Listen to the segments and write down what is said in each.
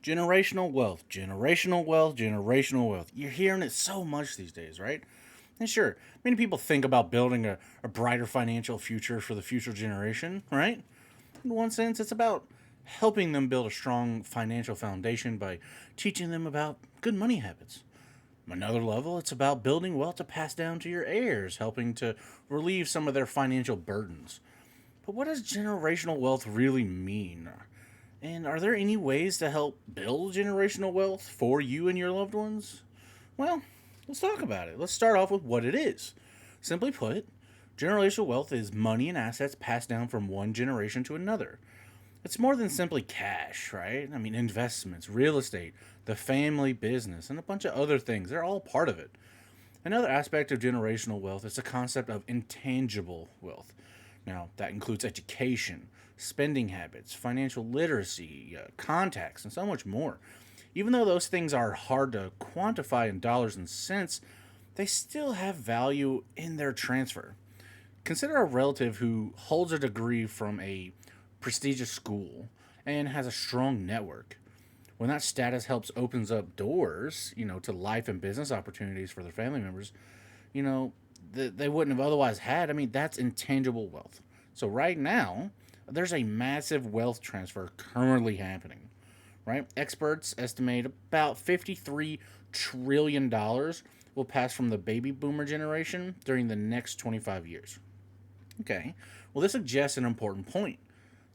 Generational wealth, generational wealth, generational wealth. You're hearing it so much these days, right? And sure, many people think about building a brighter financial future for the future generation, right? In one sense, it's about helping them build a strong financial foundation by teaching them about good money habits. On another level, it's about building wealth to pass down to your heirs, helping to relieve some of their financial burdens. But what does generational wealth really mean? And are there any ways to help build generational wealth for you and your loved ones? Well, let's talk about it. Let's start off with what it is. Simply put, generational wealth is money and assets passed down from one generation to another. It's more than simply cash, right? I mean, investments, real estate, the family business, and a bunch of other things. They're all part of it. Another aspect of generational wealth is the concept of intangible wealth. Now, that includes education, spending habits, financial literacy, contacts, and so much more. Even though those things are hard to quantify in dollars and cents, they still have value in their transfer. Consider a relative who holds a degree from a prestigious school and has a strong network. When that status helps opens up doors, to life and business opportunities for their family members, you know, that they wouldn't have otherwise had. I mean, that's intangible wealth. So right now, there's a massive wealth transfer currently happening, right? Experts estimate about $53 trillion will pass from the baby boomer generation during the next 25 years. Okay, well, this suggests an important point.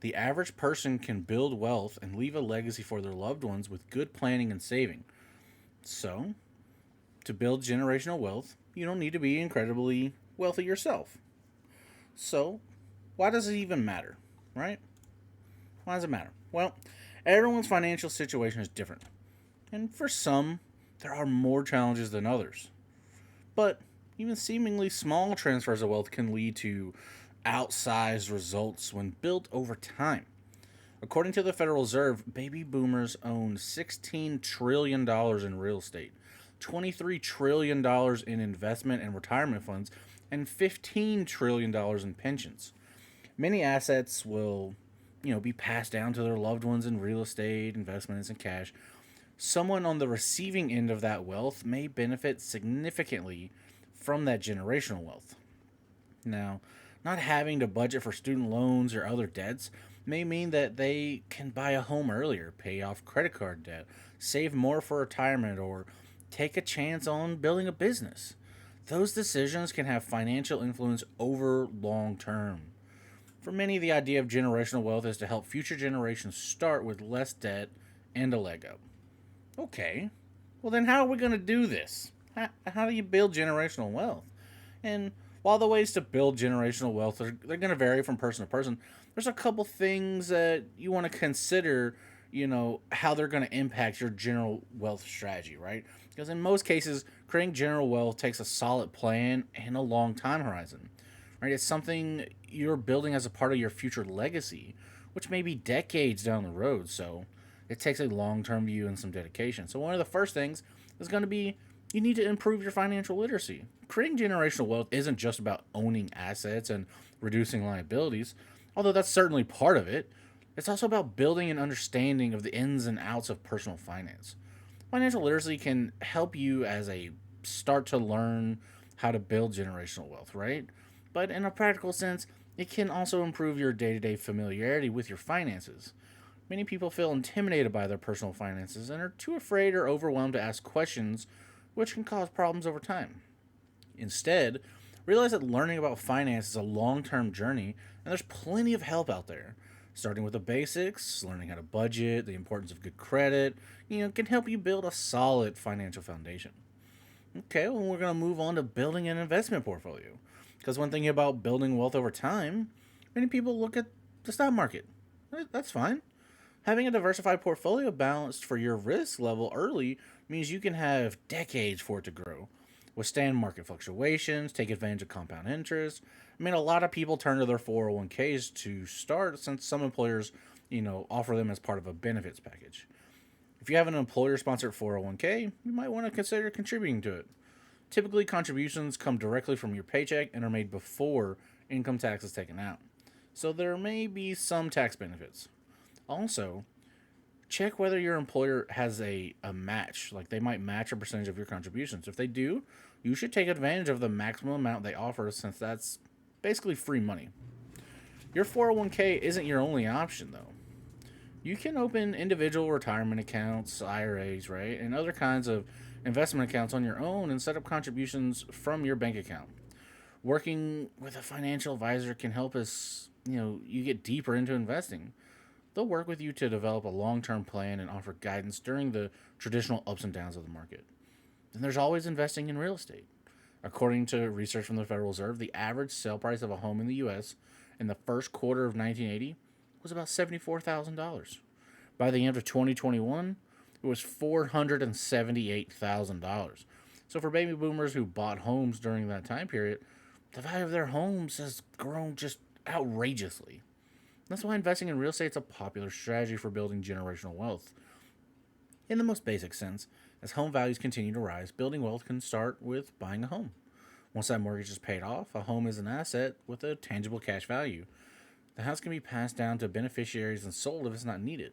The average person can build wealth and leave a legacy for their loved ones with good planning and saving. So, to build generational wealth, you don't need to be incredibly wealthy yourself. So, why does it even matter, right? Why does it matter? Well, everyone's financial situation is different. And for some, there are more challenges than others. But even seemingly small transfers of wealth can lead to outsized results when built over time. According to the Federal Reserve, baby boomers own $16 trillion in real estate, $23 trillion in investment and retirement funds, and $15 trillion in pensions. Many assets will, be passed down to their loved ones in real estate, investments, and cash. Someone on the receiving end of that wealth may benefit significantly from that generational wealth. Now, not having to budget for student loans or other debts may mean that they can buy a home earlier, pay off credit card debt, save more for retirement, or take a chance on building a business. Those decisions can have financial influence over long term. For many, the idea of generational wealth is to help future generations start with less debt and a leg up. Okay, well, then how are we going to do this? How do you build generational wealth? And while the ways to build generational wealth they're going to vary from person to person, there's a couple things that you want to consider, how they're going to impact your general wealth strategy, right? Because in most cases, creating general wealth takes a solid plan and a long time horizon, right? It's something you're building as a part of your future legacy, which may be decades down the road. So it takes a long term view and some dedication. So one of the first things is going to be you need to improve your financial literacy. Creating generational wealth isn't just about owning assets and reducing liabilities, although that's certainly part of it. It's also about building an understanding of the ins and outs of personal finance. Financial literacy can help you as a start to learn how to build generational wealth, right? But in a practical sense, it can also improve your day to day familiarity with your finances. Many people feel intimidated by their personal finances and are too afraid or overwhelmed to ask questions, which can cause problems over time. Instead, realize that learning about finance is a long term journey, and there's plenty of help out there. Starting with the basics, learning how to budget, the importance of good credit, can help you build a solid financial foundation. Okay, well, we're going to move on to building an investment portfolio. Because one thing about building wealth over time, many people look at the stock market. That's fine. Having a diversified portfolio balanced for your risk level early means you can have decades for it to grow, withstand market fluctuations, take advantage of compound interest. I mean, a lot of people turn to their 401ks to start since some employers, offer them as part of a benefits package. If you have an employer sponsored 401k, you might want to consider contributing to it. Typically, contributions come directly from your paycheck and are made before income tax is taken out. So there may be some tax benefits. Also, Check whether your employer has a match. Like they might match a percentage of your contributions. If they do, you should take advantage of the maximum amount they offer since that's basically free money. Your 401k isn't your only option though. You can open individual retirement accounts, IRAs, right, and other kinds of investment accounts on your own and set up contributions from your bank account. Working with a financial advisor can help you get deeper into investing. They'll work with you to develop a long term plan and offer guidance during the traditional ups and downs of the market. And there's always investing in real estate. According to research from the Federal Reserve, the average sale price of a home in the U.S. in the first quarter of 1980 was about $74,000. By the end of 2021, it was $478,000. So for baby boomers who bought homes during that time period, the value of their homes has grown just outrageously. That's why investing in real estate is a popular strategy for building generational wealth. In the most basic sense, as home values continue to rise, building wealth can start with buying a home. Once that mortgage is paid off, a home is an asset with a tangible cash value. The house can be passed down to beneficiaries and sold if it's not needed.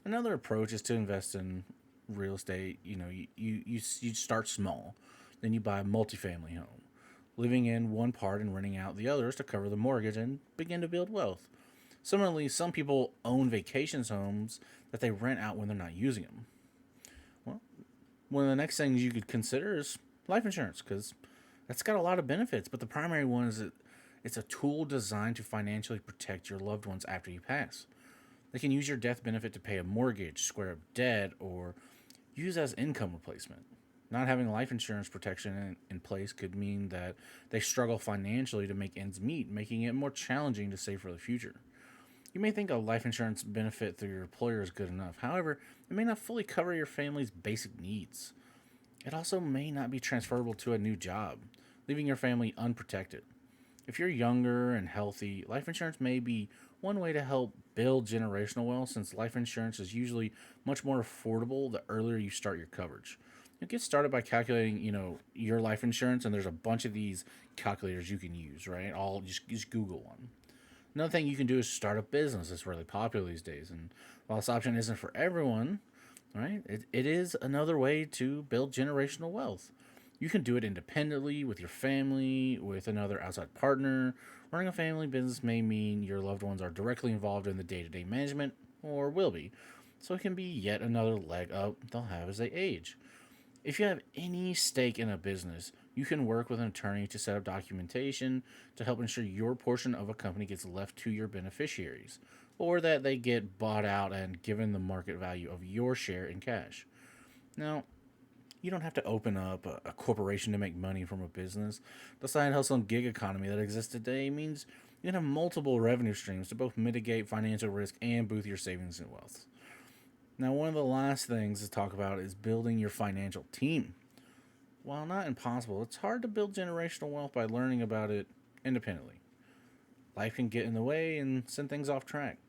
Another approach is to invest in real estate. You start small, then you buy a multifamily home, living in one part and renting out the others to cover the mortgage and begin to build wealth. Similarly, some people own vacations homes that they rent out when they're not using them. Well, one of the next things you could consider is life insurance because that's got a lot of benefits, but the primary one is that it's a tool designed to financially protect your loved ones after you pass. They can use your death benefit to pay a mortgage, square up debt, or use as income replacement. Not having life insurance protection in place could mean that they struggle financially to make ends meet, making it more challenging to save for the future. You may think a life insurance benefit through your employer is good enough. However, it may not fully cover your family's basic needs. It also may not be transferable to a new job, leaving your family unprotected. If you're younger and healthy, life insurance may be one way to help build generational wealth since life insurance is usually much more affordable the earlier you start your coverage. You get started by calculating, your life insurance, and there's a bunch of these calculators you can use, right? All just Google one. Another thing you can do is start a business. It's really popular these days. And while this option isn't for everyone, right, it is another way to build generational wealth. You can do it independently, with your family, with another outside partner. Running a family business may mean your loved ones are directly involved in the day to day management, or will be. So it can be yet another leg up they'll have as they age. If you have any stake in a business, you can work with an attorney to set up documentation to help ensure your portion of a company gets left to your beneficiaries, or that they get bought out and given the market value of your share in cash. Now, you don't have to open up a corporation to make money from a business. The side hustle and gig economy that exists today means you can have multiple revenue streams to both mitigate financial risk and boost your savings and wealth. Now, one of the last things to talk about is building your financial team. While not impossible, it's hard to build generational wealth by learning about it independently. Life can get in the way and send things off track.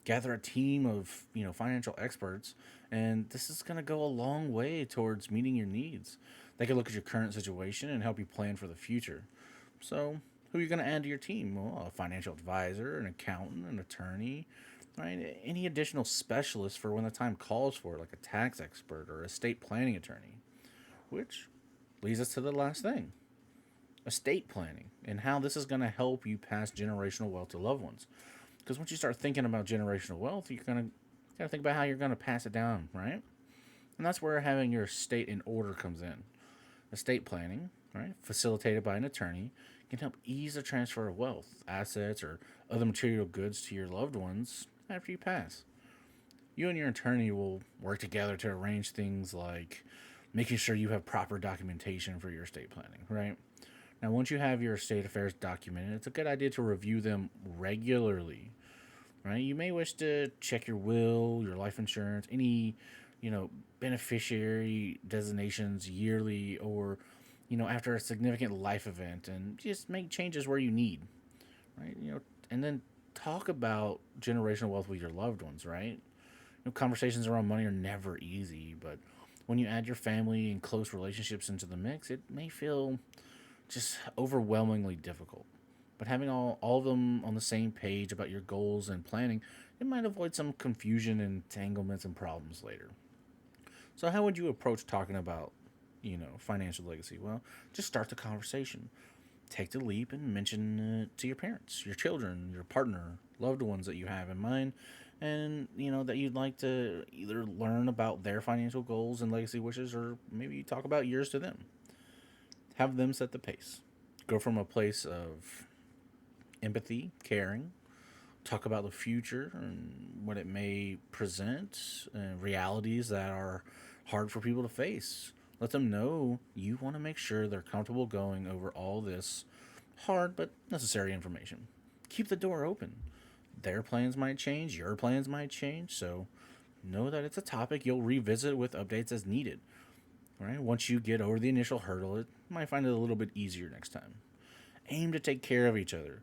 Gather a team of, financial experts, and this is going to go a long way towards meeting your needs. They can look at your current situation and help you plan for the future. So, who are you going to add to your team? Well, a financial advisor, an accountant, an attorney, right? Any additional specialist for when the time calls for it, like a tax expert or estate planning attorney. Which leads us to the last thing, estate planning, and how this is going to help you pass generational wealth to loved ones. Because once you start thinking about generational wealth, you're going to think about how you're going to pass it down, right? And that's where having your estate in order comes in. Estate planning, right, facilitated by an attorney, can help ease the transfer of wealth, assets, or other material goods to your loved ones after you pass. You and your attorney will work together to arrange things like making sure you have proper documentation for your estate planning, right? Now, once you have your estate affairs documented, it's a good idea to review them regularly, right? You may wish to check your will, your life insurance, any, beneficiary designations yearly or, after a significant life event, and just make changes where you need, right? And then talk about generational wealth with your loved ones, right? Conversations around money are never easy, but when you add your family and close relationships into the mix, it may feel just overwhelmingly difficult. But having all of them on the same page about your goals and planning it might avoid some confusion, entanglements, and problems later. So, how would you approach talking about, financial legacy? Well, just start the conversation. Take the leap and mention it to your parents, your children, your partner, loved ones that you have in mind, and that you'd like to either learn about their financial goals and legacy wishes, or maybe talk about yours to them. Have them set the pace. Go from a place of empathy, caring, talk about the future and what it may present, realities that are hard for people to face. Let them know you want to make sure they're comfortable going over all this hard but necessary information. Keep the door open. Their plans might change, your plans might change, so know that it's a topic you'll revisit with updates as needed. Right? Once you get over the initial hurdle, it might find it a little bit easier next time. Aim to take care of each other.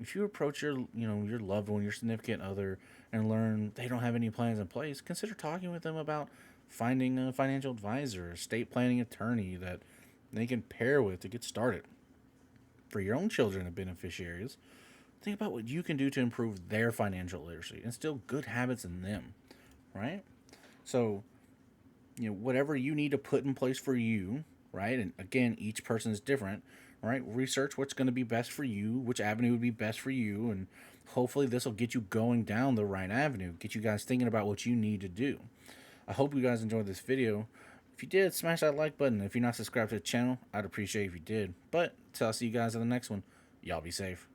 If you approach your loved one, your significant other, and learn they don't have any plans in place, consider talking with them about finding a financial advisor, estate planning attorney that they can pair with to get started. For your own children and beneficiaries, think about what you can do to improve their financial literacy, instill good habits in them, right? So, whatever you need to put in place for you, right? And again, each person is different, right? Research what's going to be best for you, which avenue would be best for you, and hopefully this will get you going down the right avenue, get you guys thinking about what you need to do. I hope you guys enjoyed this video. If you did, smash that like button. If you're not subscribed to the channel, I'd appreciate if you did. But till I see you guys in the next one, y'all be safe.